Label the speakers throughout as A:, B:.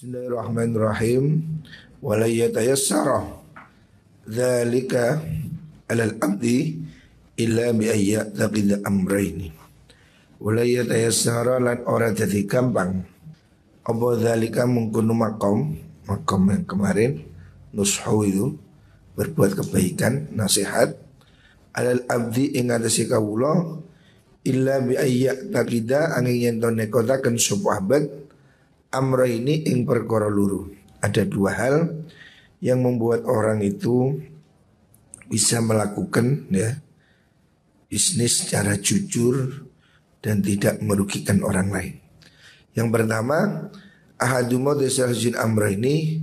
A: Bismillahirrahmanirrahim. Wala yatayassara dzalika 'alal abdi illa bi ayyataqida amrayni. Wala yatayassara lan ora dadi gampang apa dzalika mungkunu makom yang kemarin nushu itu berbuat kebaikan nasihat 'alal abdi ing atase kawula illa bi ayyataqida angin yen to nekotaken sapa abad amra ini ing perkara luru. Ada dua hal yang membuat orang itu bisa melakukan bisnis secara jujur dan tidak merugikan orang lain. Yang pertama, ahaduma desarjin amra ini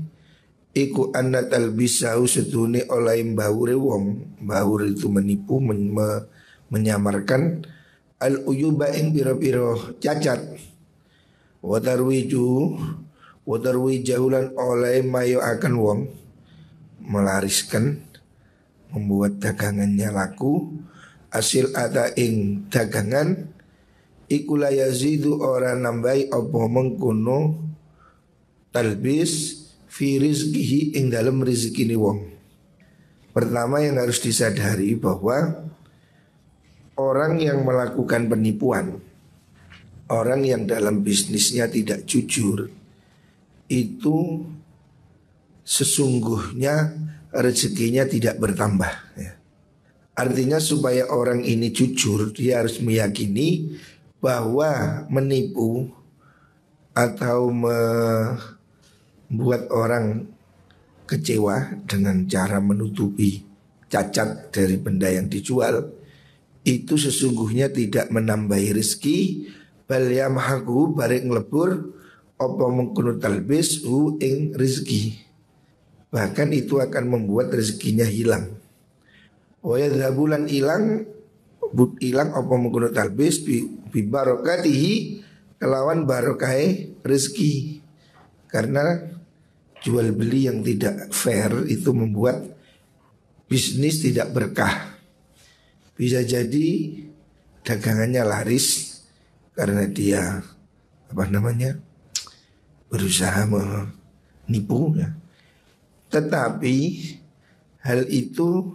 A: iku anna talbisau setune oleh mbawure wong. Mbawur itu menipu, menyamarkan al-uyuba ing pira-pira cacat. Wadarwi jahulan oleh mayo akan wong melariskan, membuat dagangannya laku, asil ada ing dagangan ikula yazidu orang nambai opo mengkuno talbis fi rizkihi ing dalam rizki ni wong. Pertama yang harus disadari bahwa orang yang melakukan penipuan, orang yang dalam bisnisnya tidak jujur, itu sesungguhnya rezekinya tidak bertambah ya. Artinya supaya orang ini jujur, dia harus meyakini bahwa menipu atau membuat orang kecewa dengan cara menutupi cacat dari benda yang dijual, itu sesungguhnya tidak menambahi rezeki, bal yamhaku bareng lebur apa mengkuno talbis ing rezeki. Bahkan itu akan membuat rezekinya hilang. Wa yadhabulan hilang apa mengkuno talbis bi barokatihi kelawan barokai rezeki. Karena jual beli yang tidak fair itu membuat bisnis tidak berkah. Bisa jadi dagangannya laris karena dia berusaha menipu ya. Tetapi hal itu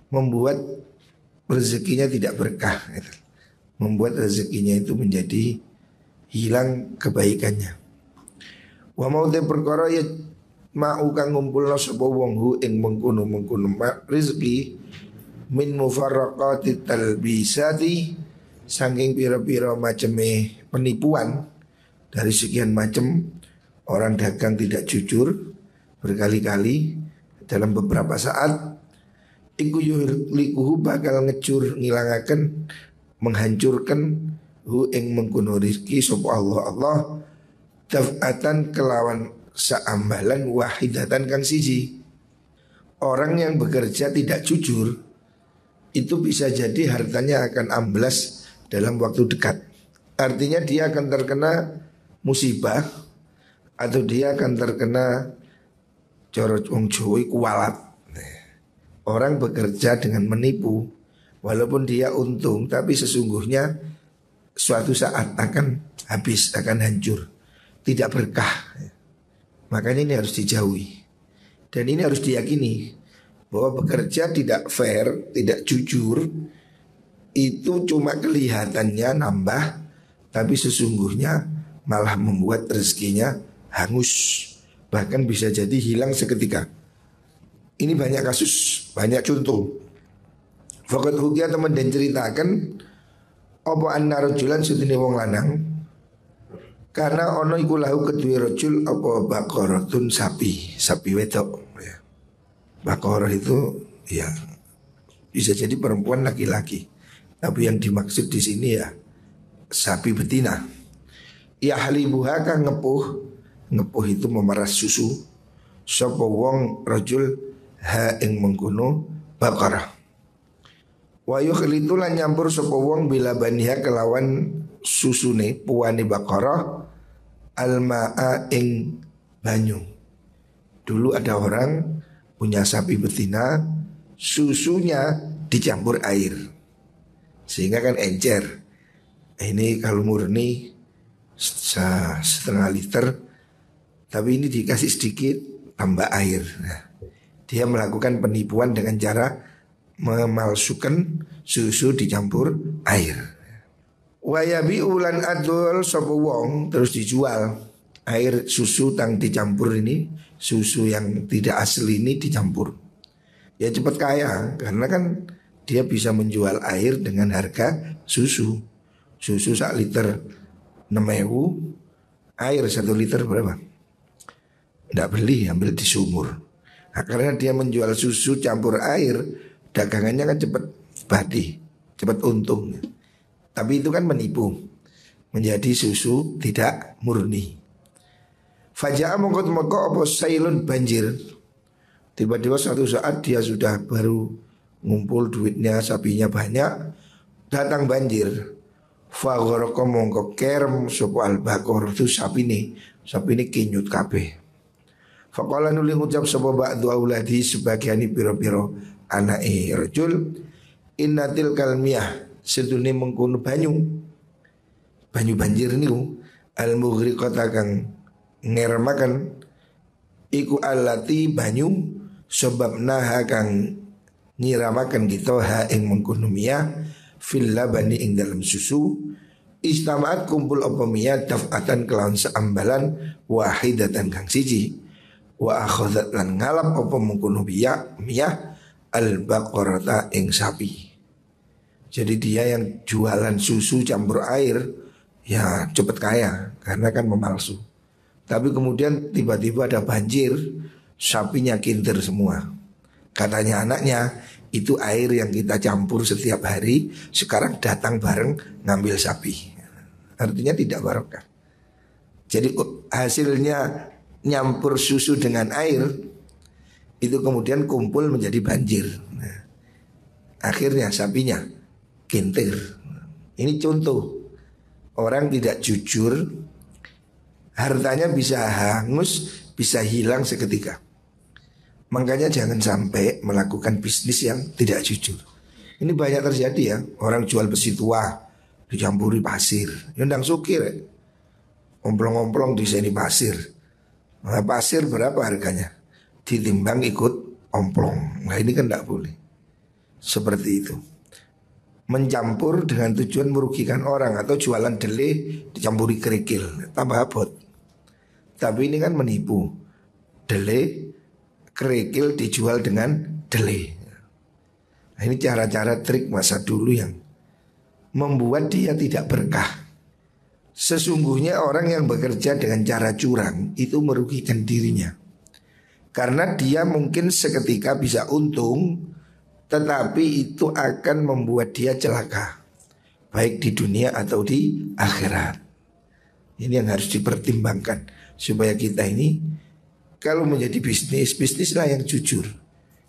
A: membuat rezekinya tidak berkah gitu. Membuat rezekinya itu menjadi hilang kebaikannya. Wa mau te perkara ya mau kang ngumpulna sapa wong hu ing mengkono rezeki min mufarraqati talbisati saking pira-pira macame penipuan. Dari sekian macam orang dagang tidak jujur berkali-kali dalam beberapa saat, iku yuhlikuhu bakal ngecur ngilangaken, menghancurkan hu ing mengkuno rizki sapa Allah daf'atan kelawan saambalan wahidatan kang siji. Orang yang bekerja tidak jujur itu bisa jadi hartanya akan amblas dalam waktu dekat. Artinya dia akan terkena musibah atau dia akan terkena corot wong Jawa kualat. Orang bekerja dengan menipu, walaupun dia untung, tapi sesungguhnya suatu saat akan habis, akan hancur, tidak berkah. Makanya ini harus dijauhi. Dan ini harus diyakini bahwa bekerja tidak fair, tidak jujur, itu cuma kelihatannya nambah, tapi sesungguhnya malah membuat rezekinya hangus, bahkan bisa jadi hilang seketika. Ini banyak kasus, banyak contoh. Fakat hukia teman dan ceritakan apa anna rajulan sudine wong lanang karena ono iku lahu kedua rajul apa baqaratun sapi wedok ya. Baqarah itu ya bisa jadi perempuan laki-laki, tapi yang dimaksud di sini ya sapi betina. Ya halibuha kang ngepuh itu memeras susu sapa wong rajul ha ing mengkono baqarah. Wa yukhlitu lan nyampur sapa wong bila baniha kelawan susune puane baqarah almaa ing banyu. Dulu ada orang punya sapi betina, susunya dicampur air sehingga kan encer. Ini kalau murni setengah liter tapi ini dikasih sedikit tambah air. Nah, dia melakukan penipuan dengan cara memalsukan susu dicampur air. Wayabi ulan adol sopo wong, terus dijual air susu tang dicampur ini, susu yang tidak asli ini dicampur. Ya cepat kaya karena kan dia bisa menjual air dengan harga susu. Susu 1 liter 6.000, air 1 liter berapa? Tidak beli, ambil di sumur. Nah, karena dia menjual susu campur air, dagangannya kan cepat badi, cepat untung. Tapi itu kan menipu, menjadi susu tidak murni. Faja'a mongko-mongko apa sailun banjir. Tiba-tiba suatu saat dia sudah baru ngumpul duitnya, sapinya banyak, datang banjir. Faghoroko mongko kerem sopo albakor itu sapi ini kinyut kabeh. Faqala nuli ngucap sopo ba'du auladi sebagiani piro-piro anake rajul, innatil kalmiyah sedune mengkono banyu banjir niku al mughriqata kang ngeremaken iku alati banyu sebab naha kang nyiramaken kita ha ing mengkono miyah fil labani ing dalam susu istamaat kumpul apa miyah daf'atan kelawan seambalan wahidatan kang siji wa akhadhat lan ngalap apa mengkono miyah al baqarata ing sapi. Jadi dia yang jualan susu campur air ya cepat kaya karena kan memalsu. Tapi kemudian tiba-tiba ada banjir, sapinya kintir semua. Katanya anaknya, itu air yang kita campur setiap hari sekarang datang bareng ngambil sapi. Artinya tidak barokah. Jadi hasilnya nyampur susu dengan air itu kemudian kumpul menjadi banjir. Nah, akhirnya sapinya kintir. Ini contoh orang tidak jujur, hartanya bisa hangus, bisa hilang seketika. Makanya jangan sampai melakukan bisnis yang tidak jujur. Ini banyak terjadi ya. Orang jual besi tua dicampuri pasir, yondang sukir, omplong-omplong di sini pasir. Nah, pasir berapa harganya? Ditimbang ikut omplong. Nah ini kan tidak boleh. Seperti itu. Mencampur dengan tujuan merugikan orang atau jualan dele dicampuri kerikil, tambah abot. Tapi ini kan menipu. Dele, kerikil dijual dengan dele. Nah, ini cara-cara trik masa dulu yang membuat dia tidak berkah. Sesungguhnya orang yang bekerja dengan cara curang itu merugikan dirinya. Karena dia mungkin seketika bisa untung, tetapi itu akan membuat dia celaka, baik di dunia atau di akhirat. Ini yang harus dipertimbangkan supaya kita ini kalau menjadi bisnis, bisnislah yang jujur.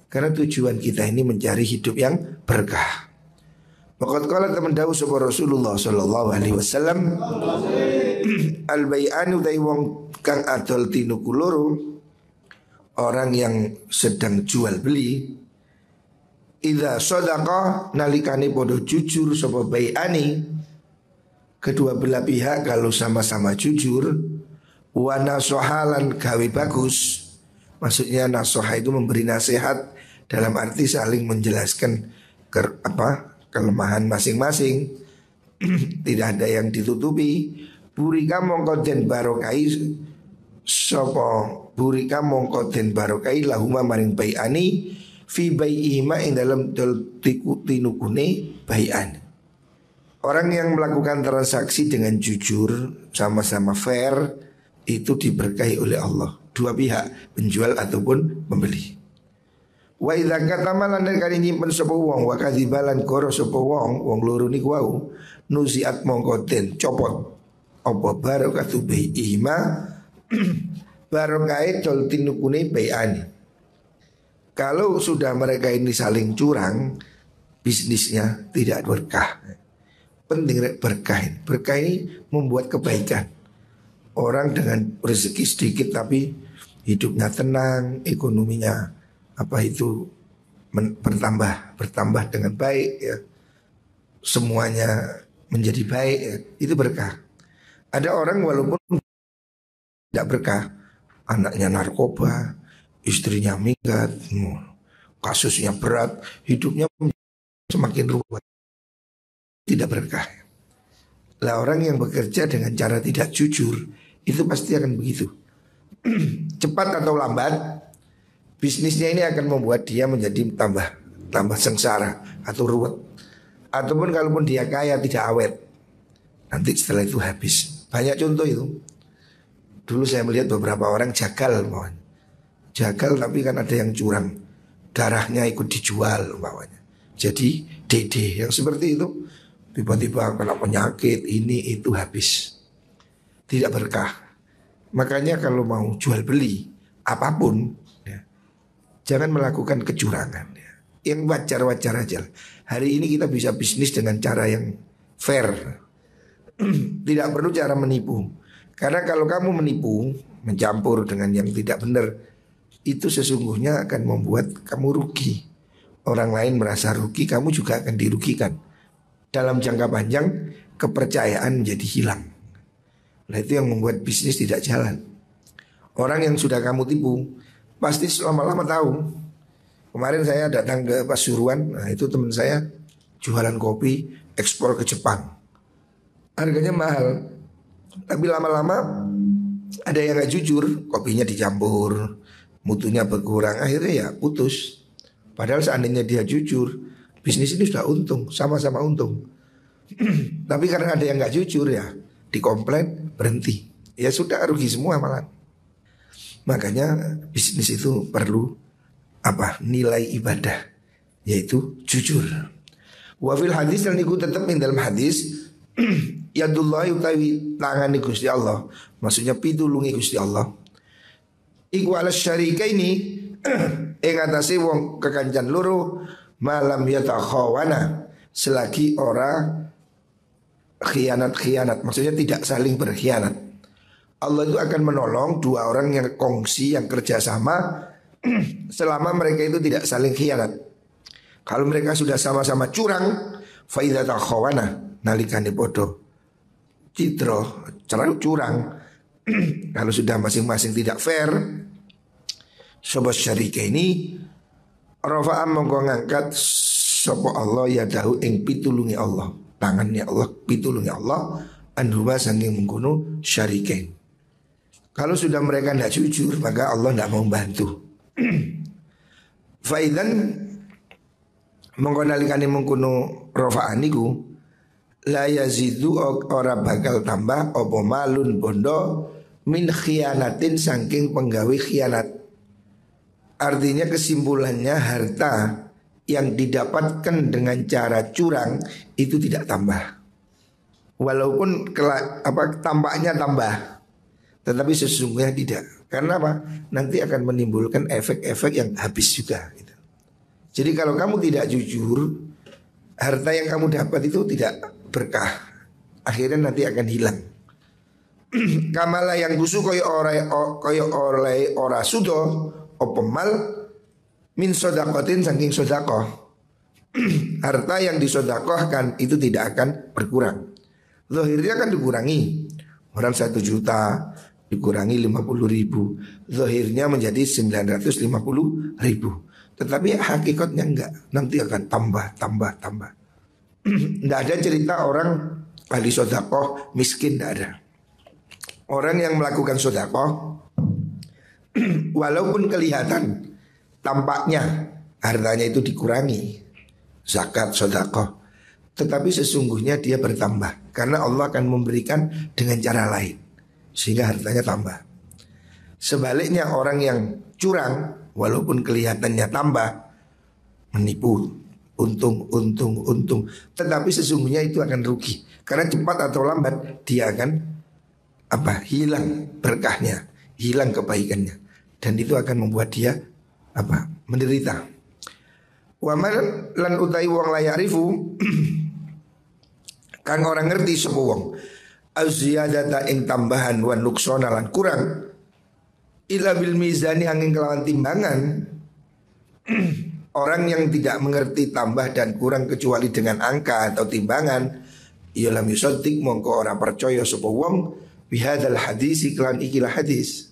A: Karena tujuan kita ini mencari hidup yang berkah. Waqad qala teman dawuh sapa Rasulullah sallallahu alaihi wasallam, al bai'anu dai wong kang adol tinuku loro, orang yang sedang jual beli, idza shadaqa nalikane podo jujur sapa bai'ani, kedua belah pihak kalau sama-sama jujur, wa nasohalan gawe bagus. Maksudnya nasoha itu memberi nasihat dalam arti saling menjelaskan kelemahan masing-masing. Tidak ada yang ditutupi. Burika mongko den barokai sapa burika mongko den barokai lahuma maring bai'ani fi bai'ihima ing dalam tinukune bai'an. Orang yang melakukan transaksi dengan jujur, sama-sama fair, itu diberkahi oleh Allah. Dua pihak, penjual ataupun pembeli. Wa idza katama lan kali nyimpen sapa wong wa kadzibalan koro sapa wong loro niku wau nusiat mongko den copot apa barokatu bai'ihima barokai tol tinukune bai'ani. Kalau sudah mereka ini saling curang, bisnisnya tidak berkah. Penting berkah. Berkah ini membuat kebaikan. Orang dengan rezeki sedikit tapi hidupnya tenang, ekonominya bertambah dengan baik ya. Semuanya menjadi baik ya. Itu berkah. Ada orang walaupun tidak berkah, anaknya narkoba, istrinya minggat, kasusnya berat, hidupnya semakin ruwet, tidak berkah. Lah orang yang bekerja dengan cara tidak jujur itu pasti akan begitu. Cepat atau lambat bisnisnya ini akan membuat dia menjadi tambah sengsara atau ruwet. Ataupun kalaupun dia kaya tidak awet, nanti setelah itu habis. Banyak contoh itu. Dulu saya melihat beberapa orang jagal, jagal tapi kan ada yang curang, darahnya ikut dijual umpamanya. Jadi dede yang seperti itu tiba-tiba kena penyakit ini itu habis, tidak berkah. Makanya kalau mau jual beli apapun ya, jangan melakukan kecurangan ya. Yang wajar-wajar aja. Hari ini kita bisa bisnis dengan cara yang fair. Tidak perlu cara menipu. Karena kalau kamu menipu, mencampur dengan yang tidak benar, itu sesungguhnya akan membuat kamu rugi. Orang lain merasa rugi, kamu juga akan dirugikan. Dalam jangka panjang kepercayaan menjadi hilang. Nah itu yang membuat bisnis tidak jalan. Orang yang sudah kamu tipu pasti lama-lama tahu. Kemarin saya datang ke Pasuruan, nah itu teman saya jualan kopi ekspor ke Jepang. Harganya mahal, tapi lama-lama ada yang gak jujur, kopinya dicampur, mutunya berkurang, akhirnya ya putus. Padahal seandainya dia jujur, bisnis ini sudah untung, sama-sama untung. Tapi karena ada yang gak jujur ya, dikomplain, berhenti. Ya sudah rugi semua malah. Makanya bisnis itu perlu nilai ibadah, yaitu jujur. Wafil hadis dan ikut tetap dalam hadis Yadullah utawi tangani Gusti Allah, maksudnya pitulungi Gusti Allah. Iku ala syarika ini ing atase wong kekancan loro malam yatakhawana, selagi ora khianat-khianat, maksudnya tidak saling berkhianat. Allah itu akan menolong dua orang yang kongsi, yang kerjasama selama mereka itu tidak saling khianat. Kalau mereka sudah sama-sama curang, fa idza takhawana nalikane podo citro curang, kalau sudah masing-masing tidak fair, sobat syarika ini rafa'am mongko ngangkat sapa Allah ya dahu ing pitulungi Allah, tangannya Allah pitulungi Allah anhuma sanging mengkono syarikain. Kalau sudah mereka tidak jujur maka Allah tidak mau bantu. Faidan mongko nalikane mengkono rafa'an niku la yazidu ora bakal tambah apa malun bondo min khianatin saking penggawe khianat. Artinya kesimpulannya harta yang didapatkan dengan cara curang itu tidak tambah. Walaupun tampaknya tambah, tetapi sesungguhnya tidak. Karena apa? Nanti akan menimbulkan efek-efek yang habis juga gitu. Jadi kalau kamu tidak jujur, harta yang kamu dapat itu tidak berkah, akhirnya nanti akan hilang. Kamala yang gusu koyo oleh ora sudo opemal min sodakotin saking sodakoh. Harta yang disodakohkan itu tidak akan berkurang. Zahirnya kan dikurangi. Orang 1 juta dikurangi 50.000, zahirnya menjadi 950.000. Tetapi hakikatnya enggak, nanti akan tambah. Tidak ada cerita orang ahli sodakoh miskin, tidak ada. Orang yang melakukan sodakoh walaupun kelihatan tampaknya hartanya itu dikurangi, zakat sodakoh, tetapi sesungguhnya dia bertambah karena Allah akan memberikan dengan cara lain sehingga hartanya tambah. Sebaliknya orang yang curang walaupun kelihatannya tambah, menipu, untung, tetapi sesungguhnya itu akan rugi karena cepat atau lambat dia akan hilang berkahnya, hilang kebaikannya, dan itu akan membuat dia menderita. Wa man lan utai wong la ya'rifu kang orang ngerti sapa wong aziyadata ing tambahan wa nuksona lan kurang ila bil mizani angin kelawan timbangan. Orang yang tidak mengerti tambah dan kurang kecuali dengan angka atau timbangan, ya lam yusaddiq mongko ora percaya sapa wong bihadzal hadis iklan ikilah hadis.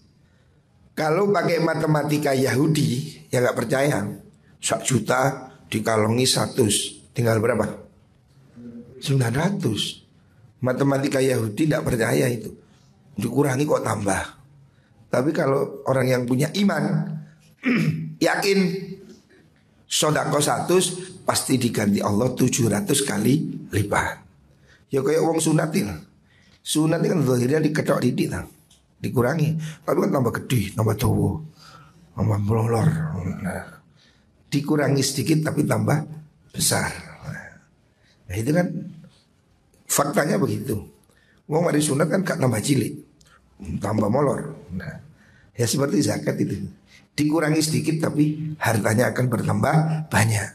A: Kalau pakai matematika Yahudi ya nggak percaya. 1 juta dikalongi 100 tinggal berapa? 900. Matematika Yahudi tidak percaya itu. Dikurangi kok tambah. Tapi kalau orang yang punya iman yakin sodako 100 pasti diganti Allah 700 kali lipat. Ya kayak wong sunatil. Sunat kan zahirnya diketok didik lah. Dikurangi. Tapi kan tambah gede, tambah tua, tambah melolor. Nah, dikurangi sedikit tapi tambah besar. Nah itu kan faktanya begitu. Wong mari sunat kan gak tambah cilik, tambah molor. Nah, ya seperti zakat itu. Dikurangi sedikit tapi hartanya akan bertambah banyak.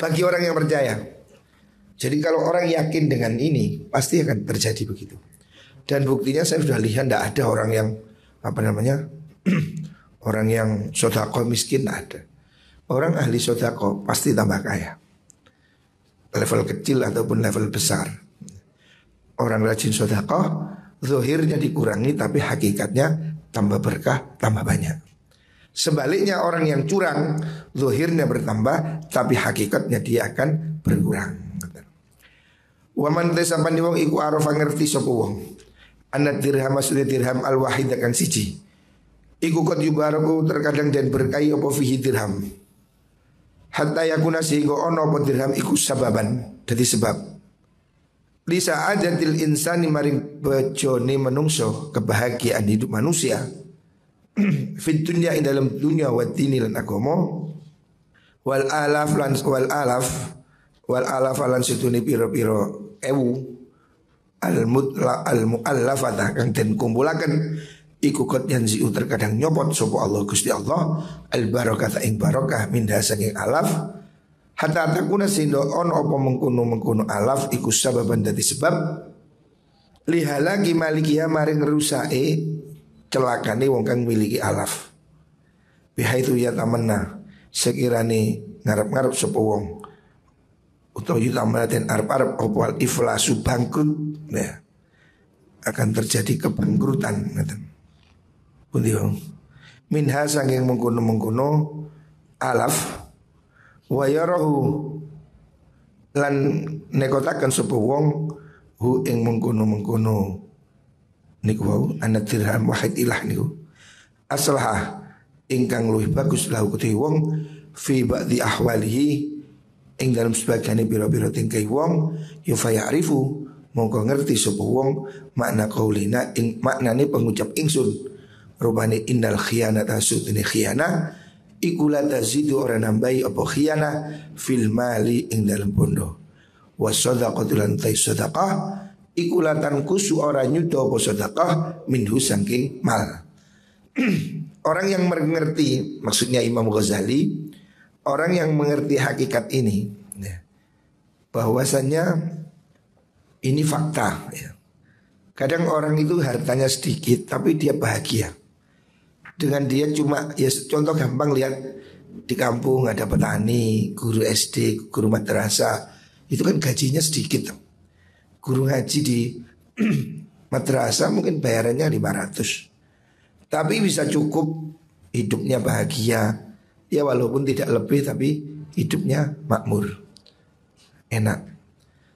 A: Bagi orang yang percaya. Jadi kalau orang yakin dengan ini pasti akan terjadi begitu. Dan buktinya saya sudah lihat tidak ada orang yang orang yang sodako miskin, tidak ada. Orang ahli sodako pasti tambah kaya. Level kecil ataupun level besar. Orang rajin sodako zahirnya dikurangi tapi hakikatnya tambah berkah, tambah banyak. Sebaliknya orang yang curang zahirnya bertambah tapi hakikatnya dia akan berkurang. Waman tesapan wong iku arafa ngerti sapa wong. Anad dirham maksudnya dirham al-wahid akan siji. Iku kot yubaraku terkadang dan berkahi apa fihi dirham. Hatta yakuna sehingga ono apa dirham iku sababan. Jadi sebab lisa adatil insani maring bejone menungso kebahagiaan hidup manusia. Fit dunya ing dalam dunia wa dini lan agama. Wal alaf lan situni piro-piro ewu al muallafata kang den kumpulaken iku kot yanziu terkadang nyopot sapa Allah Gusti Allah al barakata ing barokah minha saking alaf hatta takuna sindo ono apa mengkono alaf iku sababan dadi sebab lihalagi malikiya maring rusake celakane wong kang miliki alaf biha itu ya tamanna sekirane ngarep-ngarep sapa wong utawa yutamalaten arab-arab opal iflasu bangkrut ya, akan terjadi kebangkrutan pundi wong minha saking mengkono alaf wa yarahu lan nekotaken sapa wong hu ing mengkono niku wau ana dirham wahid ilah niku aslaha ingkang luwih bagus lahu kuthi wong fi ba'di ahwalihi ing dalam sebagian biro-biro tingkai wong yufayarifu mongko ngerti sapa wong makna qaulina ing maknane pengucap ingsun rubani innal khiyanata sudni khiyana iku la tazidu ora nambahi apa khiyana fil mali ing dalam pondo wa shadaqatu lan tai sadaqah iku la tankusu ora nyuda apa sadaqah minhu saking mal. Orang yang mengerti maksudnya Imam Ghazali, orang yang mengerti hakikat ini ya, bahwasanya ini fakta ya. Kadang orang itu hartanya sedikit tapi dia bahagia. Dengan dia cuma ya contoh gampang lihat di kampung ada petani, guru SD, guru madrasah, itu kan gajinya sedikit. Guru ngaji di madrasah mungkin bayarannya 500. Tapi bisa cukup hidupnya bahagia. Ya walaupun tidak lebih tapi hidupnya makmur, enak.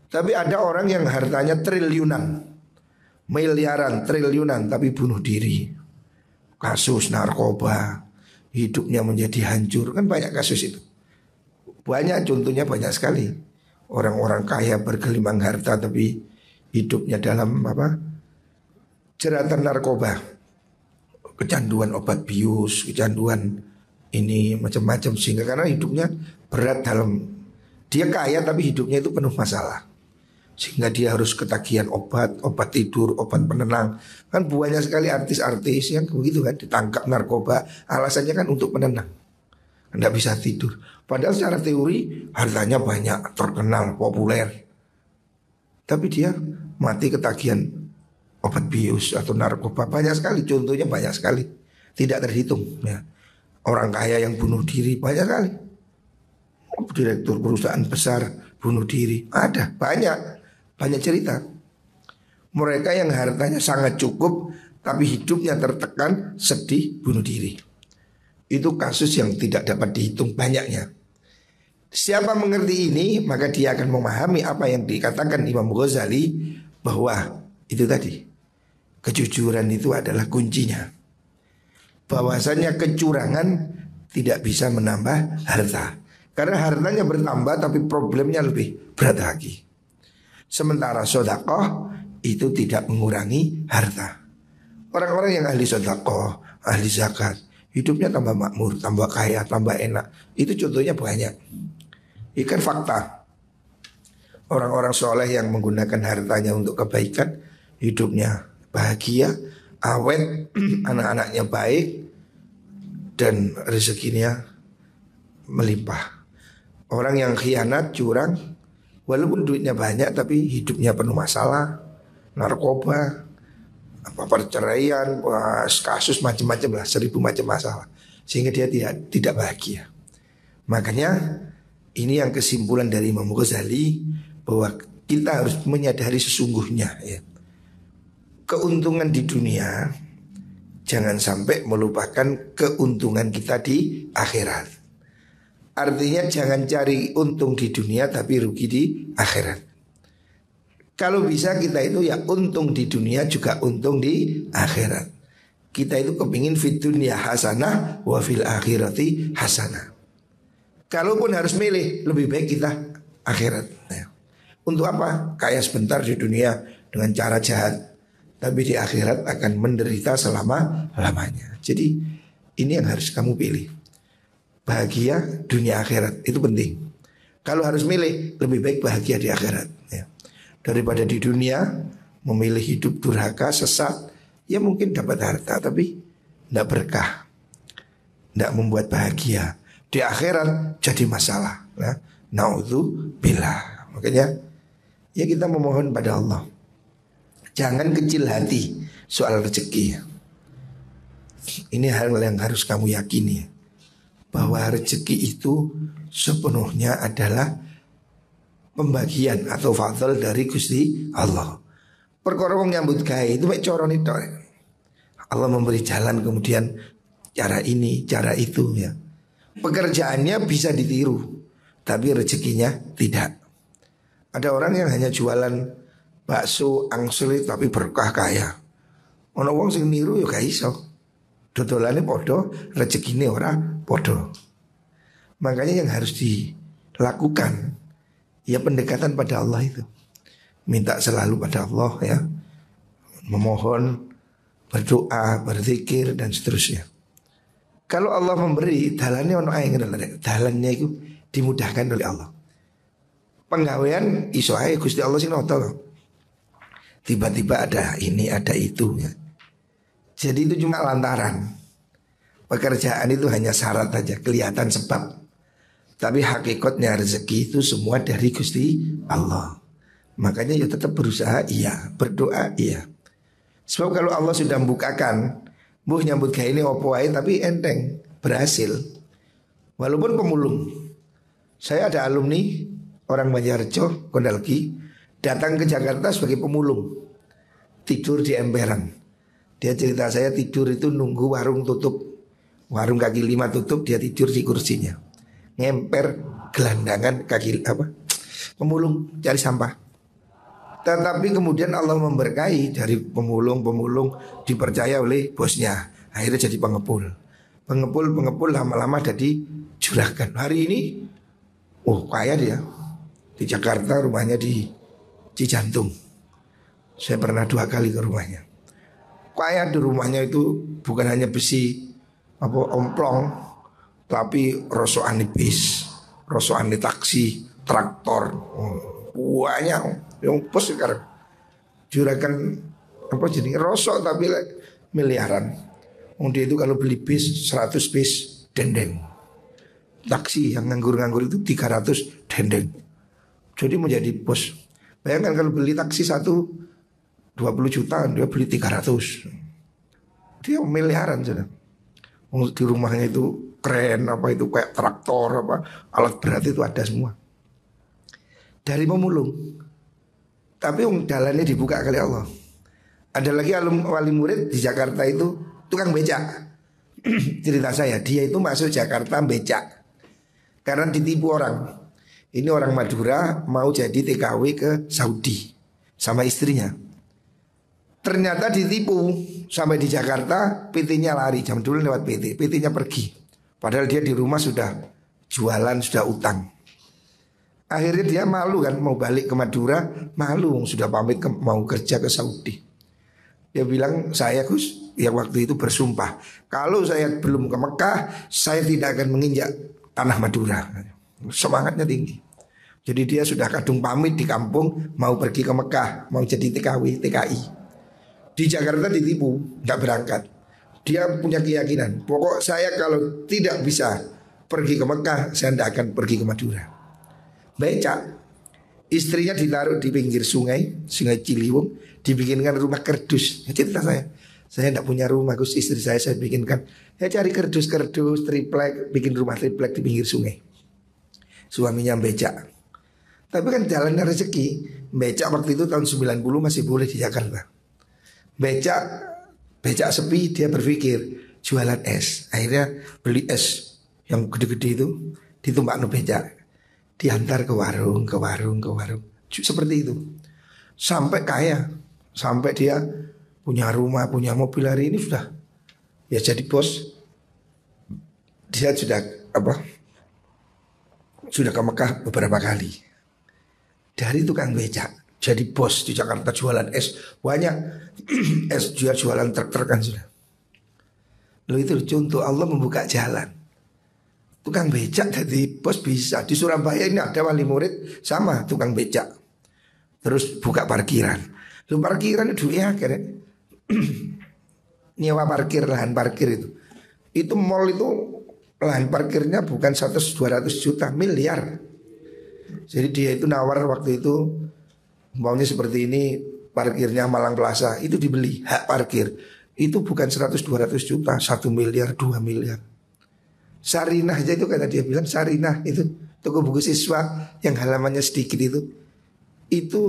A: Tapi ada orang yang hartanya triliunan, miliaran, triliunan tapi bunuh diri. Kasus narkoba, hidupnya menjadi hancur. Kan banyak kasus itu. Banyak contohnya banyak sekali. Orang-orang kaya bergelimang harta tapi hidupnya dalam jeratan narkoba. Kecanduan obat bius, kecanduan ini macam-macam sehingga karena hidupnya berat dalam dia kaya tapi hidupnya itu penuh masalah sehingga dia harus ketagihan obat tidur, obat penenang. Kan banyak sekali artis-artis yang begitu kan ditangkap narkoba alasannya kan untuk penenang, nggak bisa tidur. Padahal secara teori hartanya banyak, terkenal, populer, tapi dia mati ketagihan obat bius atau narkoba. Banyak sekali contohnya, banyak sekali, tidak terhitung ya. Orang kaya yang bunuh diri banyak sekali. Direktur perusahaan besar bunuh diri ada banyak cerita. Mereka yang hartanya sangat cukup tapi hidupnya tertekan, sedih, bunuh diri. Itu kasus yang tidak dapat dihitung banyaknya. Siapa mengerti ini maka dia akan memahami apa yang dikatakan Imam Ghazali, bahwa itu tadi, kejujuran itu adalah kuncinya. Bahwasanya kecurangan tidak bisa menambah harta, karena hartanya bertambah tapi problemnya lebih berat lagi. Sementara sedekah itu tidak mengurangi harta. Orang-orang yang ahli sedekah, ahli zakat, hidupnya tambah makmur, tambah kaya, tambah enak. Itu contohnya banyak. Ini kan fakta. Orang-orang soleh yang menggunakan hartanya untuk kebaikan, hidupnya bahagia, awet, anak-anaknya baik, dan rezekinya melimpah. Orang yang khianat, curang, walaupun duitnya banyak tapi hidupnya penuh masalah, narkoba, apa perceraian, kasus macam-macam lah, 1000 macam masalah, sehingga dia tidak bahagia. Makanya ini yang kesimpulan dari Imam Ghazali, bahwa kita harus menyadari sesungguhnya ya, keuntungan di dunia jangan sampai melupakan keuntungan kita di akhirat. Artinya jangan cari untung di dunia tapi rugi di akhirat. Kalau bisa kita itu ya untung di dunia juga untung di akhirat. Kita itu kepingin fit dunia hasanah wa fil akhirati hasanah. Kalaupun harus milih, lebih baik kita akhirat. Nah, untuk apa? Kaya sebentar di dunia dengan cara jahat, tapi di akhirat akan menderita selama-lamanya. Jadi ini yang harus kamu pilih. Bahagia dunia akhirat itu penting. Kalau harus milih, lebih baik bahagia di akhirat ya. Daripada di dunia memilih hidup durhaka, sesat, ya mungkin dapat harta tapi tidak berkah, tidak membuat bahagia. Di akhirat jadi masalah. Nah, naudzubillah. Makanya ya kita memohon pada Allah, jangan kecil hati soal rezeki. Ini hal yang harus kamu yakini, bahwa rezeki itu sepenuhnya adalah pembagian atau fadl dari Gusti Allah. Perkara wong nyambut gawe itu mek cara itu. Allah memberi jalan, kemudian cara ini, cara itu ya. Pekerjaannya bisa ditiru, tapi rezekinya tidak. Ada orang yang hanya jualan bakso, angsul tapi berkah kaya. Ono wong sing niru ya gak iso. Dodolane podo, rezekine ora podo. Makanya yang harus dilakukan ya pendekatan pada Allah itu. Minta selalu pada Allah ya. Memohon, berdoa, berzikir dan seterusnya. Kalau Allah memberi, dalannya ono ae ngene, dalannya itu dimudahkan oleh Allah. Penggawean iso ae Gusti Allah sing noto. Tiba-tiba ada ini, ada itu ya. Jadi itu cuma lantaran. Pekerjaan itu hanya syarat saja, kelihatan sebab. Tapi hakikatnya rezeki itu semua dari Gusti Allah. Makanya ya tetap berusaha iya, berdoa iya. Sebab kalau Allah sudah membukakan, buh nyambut kayak ini opo ae tapi enteng, berhasil. Walaupun pemulung. Saya ada alumni orang Banjarjo, Kondalki, datang ke Jakarta sebagai pemulung. Tidur di emperan. Dia cerita, saya tidur itu nunggu warung tutup. Warung kaki 5 tutup, dia tidur di kursinya. Ngemper gelandangan kaki apa? Pemulung cari sampah. Tetapi kemudian Allah memberkahi, dari pemulung dipercaya oleh bosnya. Akhirnya jadi pengepul. Pengepul lama-lama jadi juragan. Hari ini kaya dia. Di Jakarta, rumahnya di Cijantung. Saya pernah 2 kali ke rumahnya. Kaya di rumahnya itu bukan hanya besi omplong, tapi rosokan bis, rosokan taksi, traktor, banyak yang pos sekarang. Juragan jadi rosok tapi miliaran. Dia itu kalau beli bis 100 bis dendeng. Taksi yang nganggur-nganggur itu 300 dendeng. Jadi menjadi bos. Bayangkan kalau beli taksi 20 juta, dia beli 300. Dia miliaran sudah. Di rumahnya itu keren, itu kayak traktor, alat berat itu ada semua. Dari pemulung. Tapi jalannya dibuka kali Allah. Ada lagi wali murid di Jakarta itu tukang becak. cerita saya, dia itu masuk Jakarta becak karena ditipu orang. Ini orang Madura mau jadi TKW ke Saudi sama istrinya. Ternyata ditipu, sampai di Jakarta PT-nya lari, jam dulu lewat PT, PT-nya pergi. Padahal dia di rumah sudah jualan, sudah utang. Akhirnya dia malu kan, mau balik ke Madura, malu sudah pamit mau kerja ke Saudi. Dia bilang, saya Gus, yang waktu itu bersumpah, kalau saya belum ke Mekah, saya tidak akan menginjak tanah Madura. Semangatnya tinggi. Jadi dia sudah kadung pamit di kampung, mau pergi ke Mekah, mau jadi TKW, TKI. Di Jakarta ditipu, nggak berangkat. Dia punya keyakinan, pokok saya kalau tidak bisa pergi ke Mekah, saya tidak akan pergi ke Madura. Becak, istrinya ditaruh di pinggir sungai, Sungai Ciliwung, dibikinkan rumah kerdus. Ya, cerita saya tidak punya rumah, Gus, istri saya bikinkan. Ya cari kerdus-kerdus, triplek, bikin rumah triplek di pinggir sungai. Suaminya becak. Tapi kan jalannya rezeki. Becak waktu itu tahun 90 masih boleh di Jakarta. Becak sepi, dia berpikir jualan es. Akhirnya beli es yang gede-gede itu, ditumpak no becak, diantar ke warung, ke warung, ke warung. Seperti itu. Sampai kaya, sampai dia punya rumah, punya mobil. Hari ini sudah ya jadi bos. Dia sudah sudah ke Mekah beberapa kali. Dari tukang becak jadi bos di Jakarta, jualan es banyak. Es jualan truk-truk kan sudah. Lalu itu contoh Allah membuka jalan. Tukang becak jadi bos bisa. Di Surabaya ini ada wali murid sama tukang becak. Terus buka parkiran. Lalu parkiran itu ya akhirnya nyewa parkir, lahan parkir itu. Itu mall itu lahan parkirnya bukan 100-200 juta, miliar. Jadi dia itu nawar waktu itu, maunya seperti ini, parkirnya Malang Plaza, itu dibeli hak parkir. Itu bukan 100-200 juta, 1 miliar, 2 miliar. Sarinah aja itu kata dia bilang, Sarinah itu toko buku siswa yang halamannya sedikit itu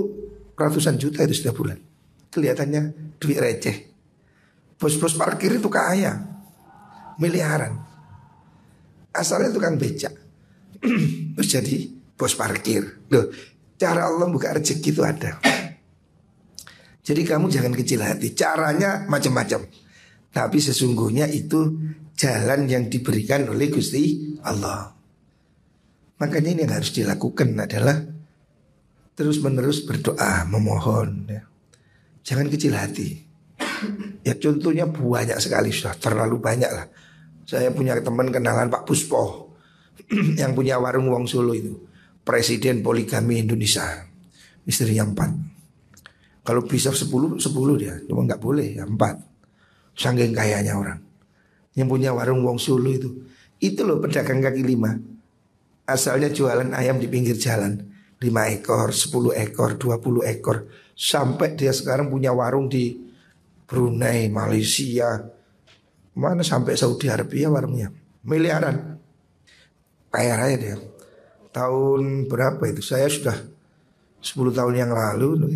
A: ratusan juta itu setiap bulan. Kelihatannya duit receh. Bos-bos parkir itu kaya, miliaran. Asalnya tukang becak terus jadi bos parkir. Loh, cara Allah buka rezeki itu ada. Jadi kamu jangan kecil hati. Caranya macam-macam, tapi sesungguhnya itu jalan yang diberikan oleh Gusti Allah. Makanya ini yang harus dilakukan adalah terus-menerus berdoa, memohon ya. Jangan kecil hati. Ya contohnya banyak sekali, sudah terlalu banyak lah. Saya punya teman kenalan Pak Puspo yang punya warung Wong Solo itu, presiden poligami Indonesia, istrinya 4. Kalau bisa 10 dia, cuma nggak boleh ya 4. Saking kayanya orang yang punya warung Wong Solo itu loh pedagang kaki 5. Asalnya jualan ayam di pinggir jalan, 5 ekor, 10 ekor, 20 ekor, sampai dia sekarang punya warung di Brunei, Malaysia, mana sampai Saudi Arabia warungnya, miliaran. Kaya raya dia. Tahun berapa itu? Saya sudah 10 tahun yang lalu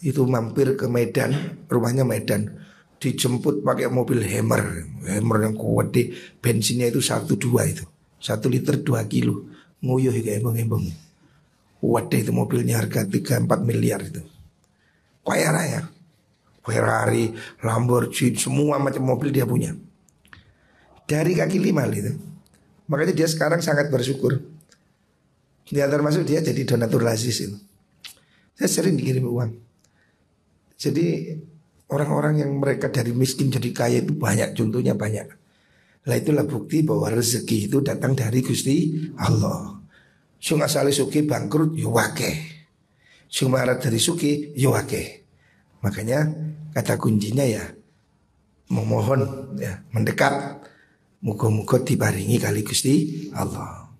A: itu mampir ke Medan, rumahnya Medan. Dijemput pakai mobil Hammer yang kuat deh. Bensinnya itu 1,2 itu, 1 liter 2 kilo. Nguyuh kayak embong-embong. Kuat deh itu mobilnya, harga 3-4 miliar itu. Kaya raya. Ferrari, Lamborghini, semua macam mobil dia punya. Dari kaki 5 itu. Makanya dia sekarang sangat bersyukur. Dia termasuk dia jadi donatur lazis itu. Saya sering dikirim uang. Jadi orang-orang yang mereka dari miskin jadi kaya itu banyak, contohnya banyak. Lah itulah bukti bahwa rezeki itu datang dari Gusti Allah. Sing asale sugih bangkrut yo akeh. Sing marat dari sugih yo akeh. Makanya kata kuncinya ya memohon ya, mendekat, muga-muga diparingi kali Gusti Allah.